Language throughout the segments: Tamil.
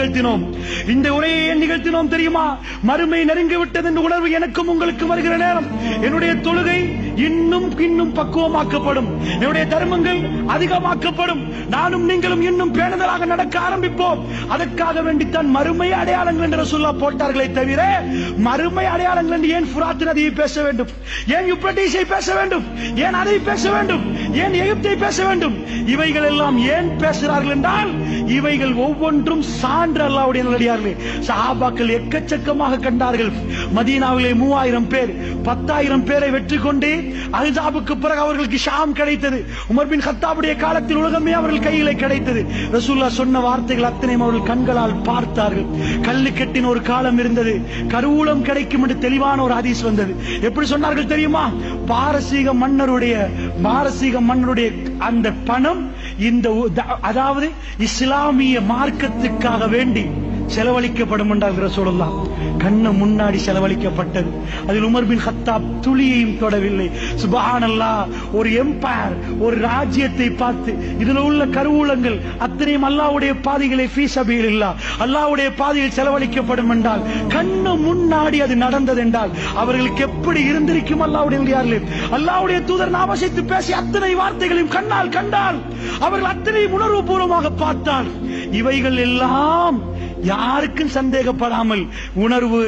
நிகழ்த்தினோம். இந்த உரையை ஏன் நிகழ்த்தினோம் தெரியுமா? மறுமை நெருங்கிவிட்டது என்ற உணர்வு எனக்கும் உங்களுக்கு வருகிற நேரம் என்னுடைய தொழுகை இன்னும் இன்னும் பக்குவமாக்கப்படும், என்னுடைய தர்மங்கள் அதிகமாக்கப்படும், நானும் நீங்களும் இன்னும் பேணுதலாக நடக்க ஆரம்பிப்போம். அதற்காக வேண்டித்தான் மறுமை அடையாளங்கள் என்று ரசூலுல்லாஹ் போட்டார்களே தவிர மறுமை அடையாளங்கள் என்று ஏன் ஃபுராத் நதியை பேச வேண்டும், ஏன் யூப்ரட்டீஸை பேச வேண்டும், ஏன் அதை பேச வேண்டும், ஏன் எகிப்தை பேச வேண்டும்? இவைகள் எல்லாம் ஏன் பேசுகிறார்கள் என்றால் இவைகள் ஒவ்வொன்றும் சான்று அல்லாஹ்வுடைய நல்லடியார்களே. சஹாபாக்கள் எக்கச்சக்கமாக கண்டார்கள். மதீனாவிலே 3000 பேர் 10,000 பேரை வெற்றி கொண்டு அஹ்ஸாபுக்கு பிறகு அவர்களுக்கு ஷாம் கிடைத்தது. உமர் பின் கத்தாபுடைய காலத்தில் உலகமே அவர்கள் கையிலே கிடைத்தது. ரசூலுல்லாஹ் சொன்ன வார்த்தைகள் அத்தனையும் அவர்கள் கண்களால் பார்த்தார்கள். கல்லு கட்டின ஒரு காலம் இருந்தது, கருவூலம் கிடைக்கும் என்று தெளிவான ஒரு ஹதீஸ் வந்தது. எப்படி சொன்னார்கள் தெரியுமா? பாரசீக மன்னருடைய அந்த பணம் இந்த அதாவது இஸ்லாமிய மார்க்கத்துக்காக வேண்டி செலவழிக்கப்படும் என்றால் ரசூலுல்லாஹ் கண்ணு முன்னாடி செலவழிக்கப்பட்டது. அதில் உமர் பின் கத்தாப் துளியையும் தொடவில்லை. சுப்ஹானல்லாஹ், ஒரு எம்பயர், ஒரு ராஜ்யத்தை பார்த்து இதில் உள்ள கருவூலங்கள் அத்தனையும் அல்லாஹ்வுடைய பாதைகளை ஃபீ சபீலில்லாஹ், அல்லாஹ்வுடைய பாதையில் செலவழிக்கப்படும் என்றால் கண்ணு முன்னாடி அது நடந்தது என்றால் அவர்களுக்கு எப்படி இருந்திருக்கும்? அல்லாஹ்வுடைய தூதர் நாமசித்து பேசி அத்தனை வார்த்தைகளையும் கண்ணால் கண்டால் அவர்கள் அத்தனை உணர்வு பூர்வமாக பார்த்தால் இவைகள் எல்லாம் யாருக்கும் சந்தேகப்படாமல் உணர்வு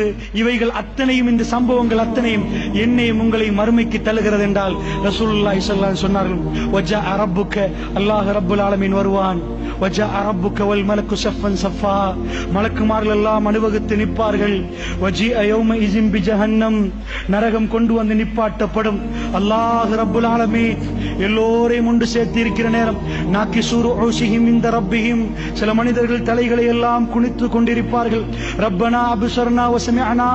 இவைகள் அத்தனையும் இந்த சம்பவங்கள் அத்தனையும் என்னையும் உங்களை மறுமைக்கு தள்ளுகிறது என்றால் ரசூலுல்லாஹி ஸல்லல்லாஹு அலைஹி வஸல்லம் சொன்னார்கள், வஜா ரப்புக, அல்லாஹ் ரப்புல் ஆலமீன் வருவான், வஜா ரப்புக வல் மலக்கு ஸஃபன் ஸஃபா, மலக்குமார்கள் எல்லாம் அணிவகுத்து நிற்பார்கள். வஜிஅ யௌமஇஸின் பிஜஹன்னம், நரகம் கொண்டு வந்து நிப்பாட்டப்படும். அல்லாஹ் ரப்புல் ஆலமீன் எல்லோரையும் ஒன்று சேர்த்து இருக்கிற நேரம் நாக்கிசூரு உஸிஹிம் இன்த ரப்பிஹிம், சில மனிதர்கள் தலைகளை எல்லாம் குனித்து கொண்டிருப்பார்கள். ரப்பனா அப்ஸர்னா வஸமிஅனா,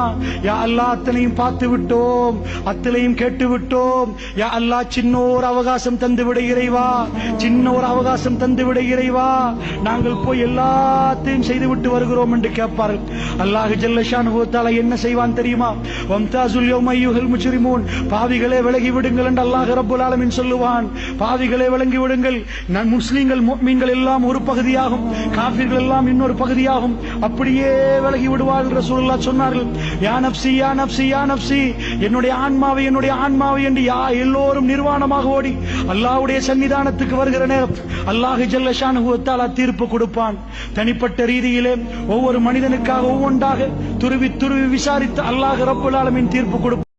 யா அல்லாஹ் அத்தனையும் பார்த்து விட்டோம், அத்தனையும் கேட்டு விட்டோம், யா அல்லாஹ் சின்னோர் அவகாசம் தந்து விட இறைவா, சின்னோர் அவகாசம் தந்து விட இறைவா, நாங்கள் போய் எல்லாத்தையும் செய்து விட்டு வருகிறோம் என்று கேட்பார்கள். அல்லாஹ் ஜல்ல ஷானுஹு தஆலா என்ன செய்வான் தெரியுமா? வம்தாசுல் யௌம அய்யுஹல் முஜ்ரிமூன், பாவிகளே விலகி விடுங்கள் என்று அல்லாஹ் ரப்புல் ஆலமீன் சொல்லுவான். பாவிகளே விலகி விடுங்கள். முஸ்லிம்கள் முஃமின்கள் எல்லாம் ஒரு பகுதியாகும், காஃபிர்கள் எல்லாம் இன்னொரு பகுதியாகும். அப்படியே விலகி விடுவார்கள். ரசூலுல்லாஹ் சொன்னார்கள், யா நப்சி யா நப்சி யா நப்சி, என்னுடைய ஆன்மாவை என்னுடைய ஆன்மாவை என்று எல்லோரும் நிர்வாணமாக ஓடி அல்லாஹ்வுடைய சன்னிதானத்துக்கு வருகிற நேரம் அல்லாஹ் ஜல்ல ஷானுஹு தஆலா தீர்ப்பு கொடுப்பான். தனிப்பட்ட ரீதியிலே ஒவ்வொரு மனிதனுக்காக ஒவ்வொன்றாக துருவி துருவி விசாரித்து அல்லாஹ் ரப்புல் ஆலமீன் தீர்ப்பு கொடுப்பான்.